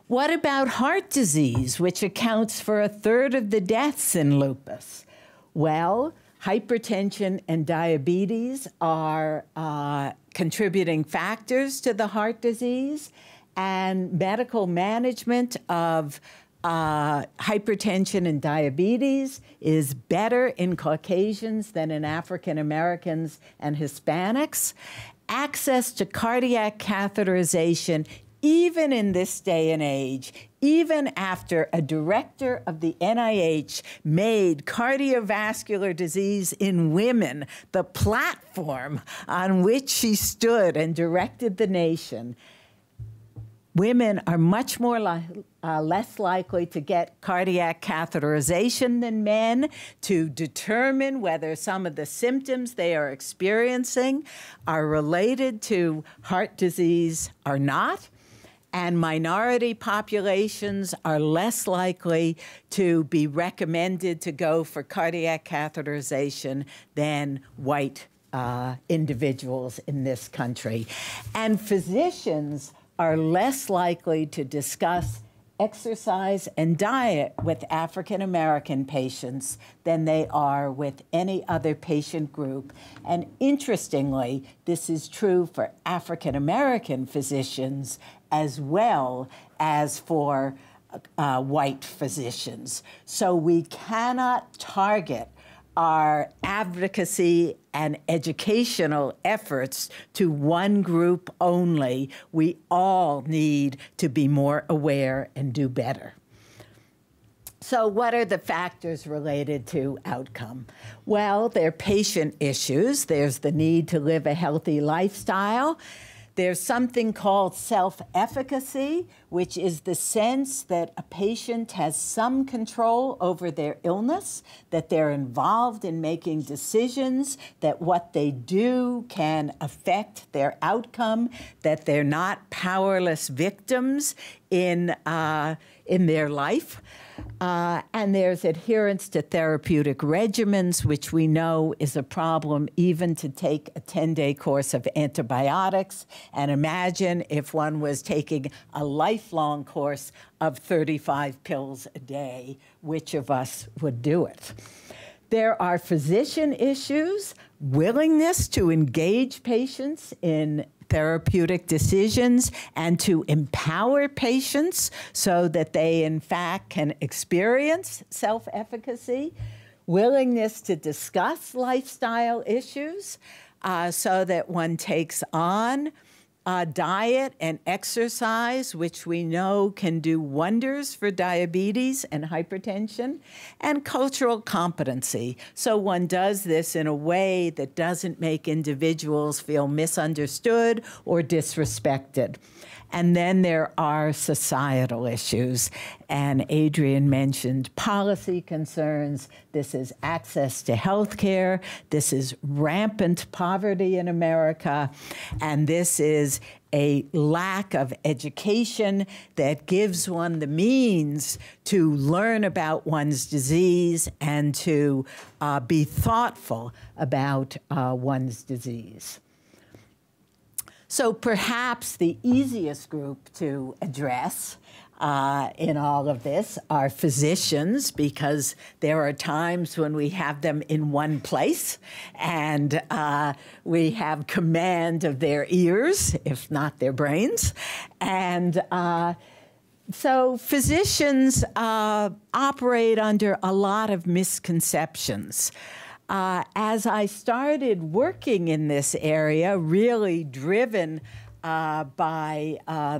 What about heart disease, which accounts for 1/3 of the deaths in lupus? Well, hypertension and diabetes are contributing factors to the heart disease, and medical management of hypertension and diabetes is better in Caucasians than in African Americans and Hispanics. Access to cardiac catheterization even in this day and age, even after a director of the NIH made cardiovascular disease in women the platform on which she stood and directed the nation, women are much more less likely to get cardiac catheterization than men, to determine whether some of the symptoms they are experiencing are related to heart disease or not. And minority populations are less likely to be recommended to go for cardiac catheterization than white individuals in this country. And physicians are less likely to discuss exercise and diet with African American patients than they are with any other patient group. And interestingly, this is true for African American physicians as well as for white physicians. So we cannot target our advocacy and educational efforts to one group only. We all need to be more aware and do better. So what are the factors related to outcome? Well, there are patient issues. There's the need to live a healthy lifestyle. There's something called self-efficacy, which is the sense that a patient has some control over their illness, that they're involved in making decisions, that what they do can affect their outcome, that they're not powerless victims in their life. And there's adherence to therapeutic regimens, which we know is a problem even to take a 10-day course of antibiotics. And imagine if one was taking a lifelong course of 35 pills a day, which of us would do it? There are physician issues, willingness to engage patients in therapeutic decisions and to empower patients so that they, in fact, can experience self-efficacy, willingness to discuss lifestyle issues so that one takes on diet and exercise, which we know can do wonders for diabetes and hypertension, and cultural competency. So one does this in a way that doesn't make individuals feel misunderstood or disrespected. And then there are societal issues. And Adrian mentioned policy concerns. This is access to health care. This is rampant poverty in America. And this is a lack of education that gives one the means to learn about one's disease and to be thoughtful about one's disease. So perhaps the easiest group to address in all of this are physicians, because there are times when we have them in one place and we have command of their ears, if not their brains. And so physicians operate under a lot of misconceptions. As I started working in this area, really driven by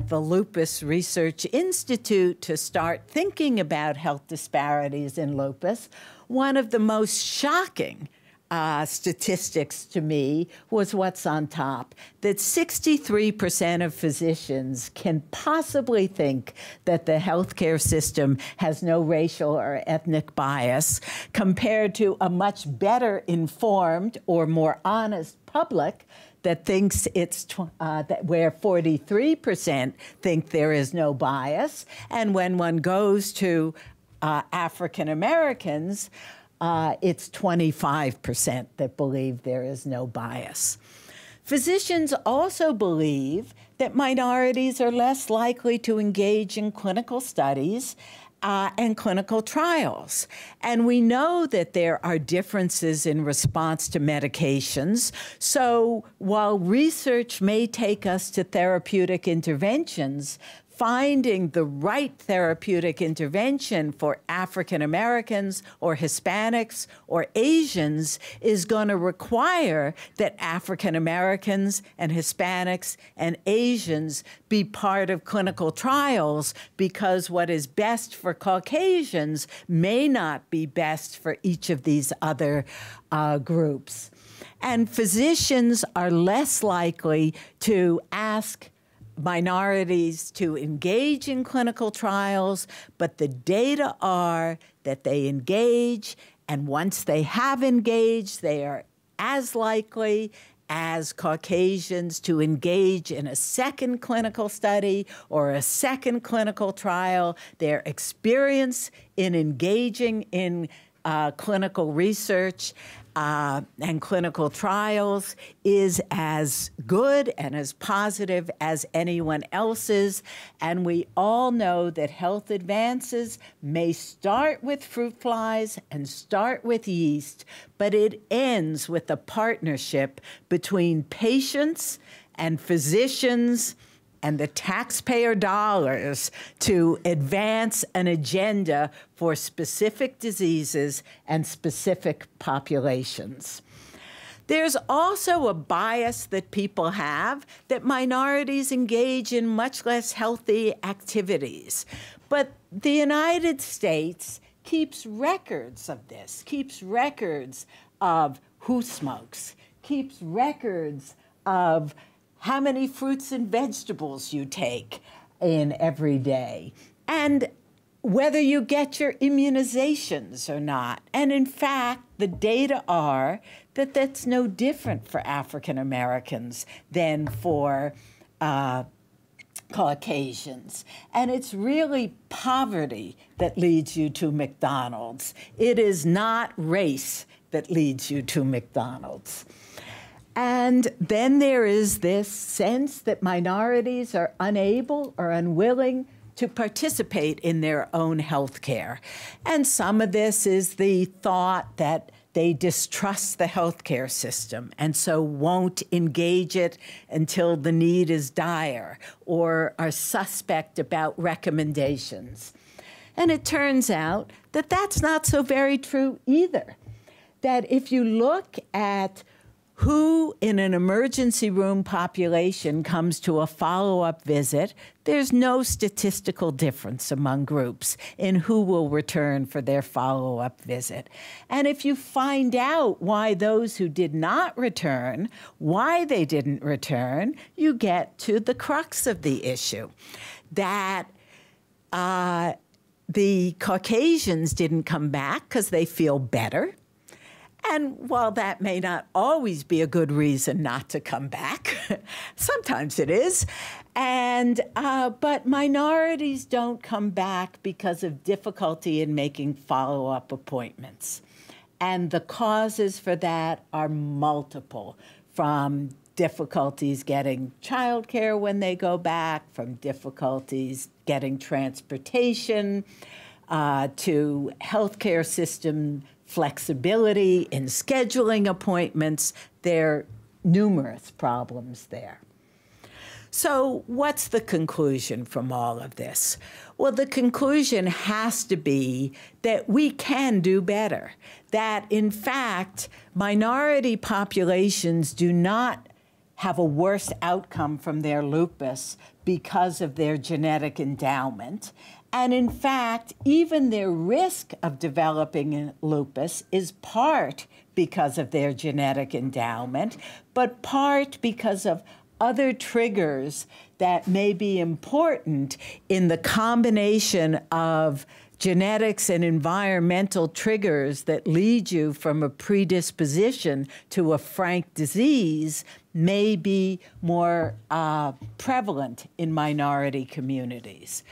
the Lupus Research Institute to start thinking about health disparities in lupus, one of the most shocking statistics to me was what's on top, that 63% of physicians can possibly think that the healthcare system has no racial or ethnic bias, compared to a much better informed or more honest public that thinks it's where 43% think there is no bias. And when one goes to African Americans, it's 25% that believe there is no bias. Physicians also believe that minorities are less likely to engage in clinical studies and clinical trials. And we know that there are differences in response to medications. So while research may take us to therapeutic interventions, finding the right therapeutic intervention for African Americans or Hispanics or Asians is going to require that African Americans and Hispanics and Asians be part of clinical trials, because what is best for Caucasians may not be best for each of these other groups. And physicians are less likely to ask minorities to engage in clinical trials, but the data are that they engage, and once they have engaged, they are as likely as Caucasians to engage in a second clinical study or a second clinical trial. Their experience in engaging in clinical research and clinical trials is as good and as positive as anyone else's. And we all know that health advances may start with fruit flies and start with yeast, but it ends with a partnership between patients and physicians and the taxpayer dollars to advance an agenda for specific diseases and specific populations. There's also a bias that people have that minorities engage in much less healthy activities. But the United States keeps records of this, keeps records of who smokes, keeps records of how many fruits and vegetables you take in every day, and whether you get your immunizations or not. And in fact, the data are that that's no different for African Americans than for Caucasians. And it's really poverty that leads you to McDonald's. It is not race that leads you to McDonald's. And then there is this sense that minorities are unable or unwilling to participate in their own health care. And some of this is the thought that they distrust the healthcare system and so won't engage it until the need is dire, or are suspect about recommendations. And it turns out that that's not so very true either. That if you look at who in an emergency room population comes to a follow-up visit, there's no statistical difference among groups in who will return for their follow-up visit. And if you find out why those who did not return, why they didn't return, you get to the crux of the issue, that the Caucasians didn't come back because they feel better. And while that may not always be a good reason not to come back, sometimes it is, but minorities don't come back because of difficulty in making follow-up appointments. And the causes for that are multiple, from difficulties getting childcare when they go back, from difficulties getting transportation, to healthcare system flexibility in scheduling appointments. There are numerous problems there. So what's the conclusion from all of this? Well, the conclusion has to be that we can do better, that in fact, minority populations do not have a worse outcome from their lupus because of their genetic endowment. And in fact, even their risk of developing lupus is part because of their genetic endowment, but part because of other triggers that may be important in the combination of genetics and environmental triggers that lead you from a predisposition to a frank disease may be more prevalent in minority communities.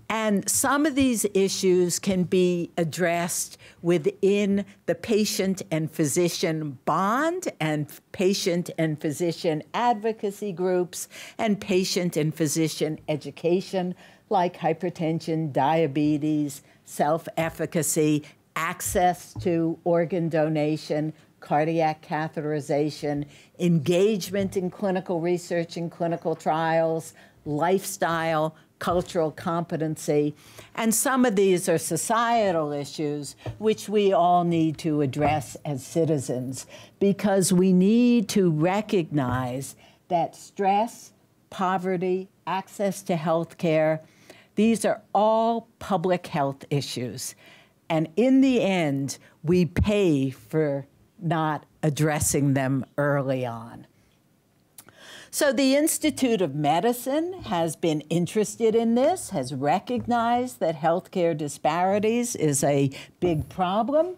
And some of these issues can be addressed within the patient and physician bond, and patient and physician advocacy groups, and patient and physician education, like hypertension, diabetes, self-efficacy, access to organ donation, cardiac catheterization, engagement in clinical research and clinical trials, lifestyle, cultural competency. And some of these are societal issues which we all need to address as citizens, because we need to recognize that stress, poverty, access to health care, these are all public health issues. And in the end, we pay for not addressing them early on. So the Institute of Medicine has been interested in this, has recognized that healthcare disparities is a big problem,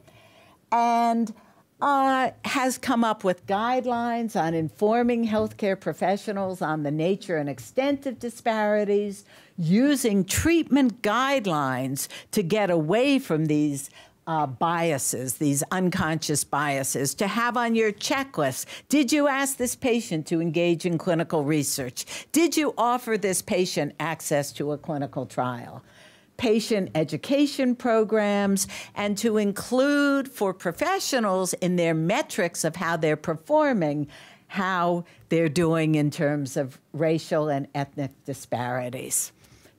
and has come up with guidelines on informing healthcare professionals on the nature and extent of disparities, using treatment guidelines to get away from these biases, these unconscious biases, to have on your checklist. Did you ask this patient to engage in clinical research? Did you offer this patient access to a clinical trial? Patient education programs, and to include for professionals in their metrics of how they're performing, how they're doing in terms of racial and ethnic disparities.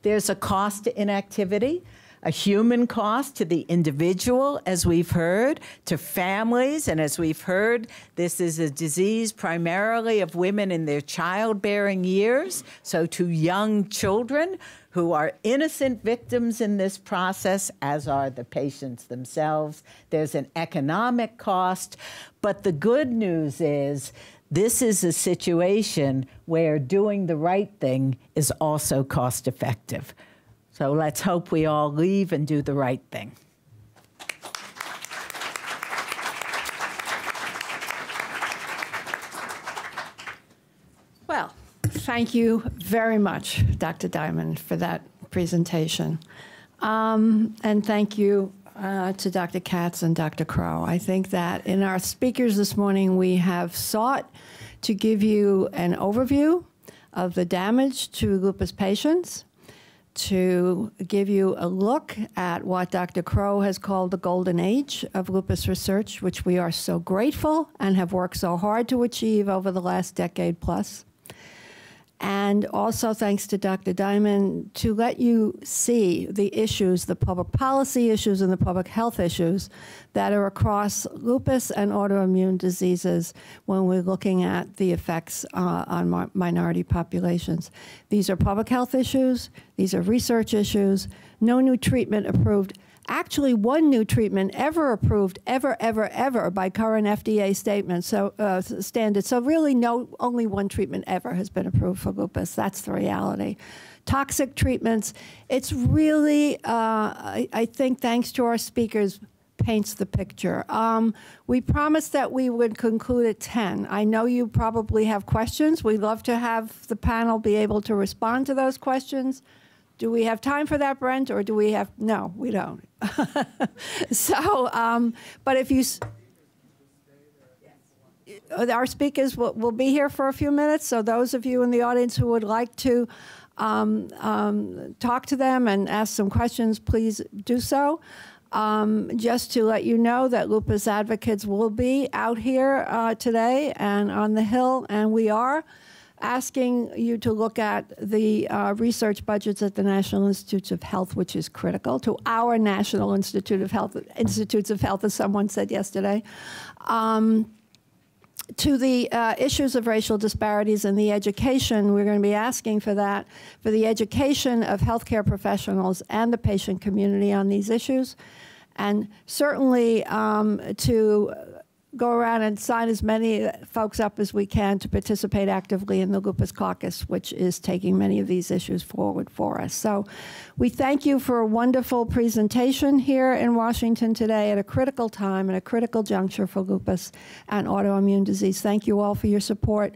There's a cost to inactivity, a human cost to the individual, as we've heard, to families, and as we've heard, this is a disease primarily of women in their childbearing years, so to young children who are innocent victims in this process, as are the patients themselves. There's an economic cost, but the good news is this is a situation where doing the right thing is also cost effective. So let's hope we all leave and do the right thing. Well, thank you very much, Dr. Diamond, for that presentation. And thank you to Dr. Katz and Dr. Crow. I think that in our speakers this morning, we have sought to give you an overview of the damage to lupus patients, to give you a look at what Dr. Crow has called the golden age of lupus research, which we are so grateful and have worked so hard to achieve over the last decade plus. And also thanks to Dr. Diamond to let you see the issues, the public policy issues and the public health issues that are across lupus and autoimmune diseases when we're looking at the effects on minority populations. These are public health issues. These are research issues. No new treatment approved. Actually, one new treatment ever approved, ever by current FDA statements, standards. So really, only one treatment ever has been approved for lupus. That's the reality. Toxic treatments. It's really, I think, thanks to our speakers, paints the picture. We promised that we would conclude at 10. I know you probably have questions. We'd love to have the panel be able to respond to those questions. Do we have time for that, Brent, or do we have? No, we don't. So, but if you, our speakers will be here for a few minutes. So those of you in the audience who would like to talk to them and ask some questions, please do so. Just to let you know that lupus advocates will be out here today and on the Hill, and we are asking you to look at the research budgets at the National Institutes of Health, which is critical to our National Institutes of Health, as someone said yesterday, to the issues of racial disparities and the education. We're going to be asking for that, for the education of healthcare professionals and the patient community on these issues, and certainly to go around and sign as many folks up as we can to participate actively in the Lupus Caucus, which is taking many of these issues forward for us. So we thank you for a wonderful presentation here in Washington today at a critical time and a critical juncture for lupus and autoimmune disease. Thank you all for your support.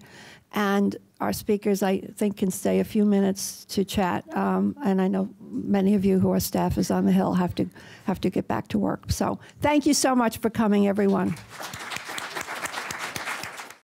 And our speakers, I think, can stay a few minutes to chat. And I know many of you who are staffers on the Hill have to get back to work. So thank you so much for coming, everyone.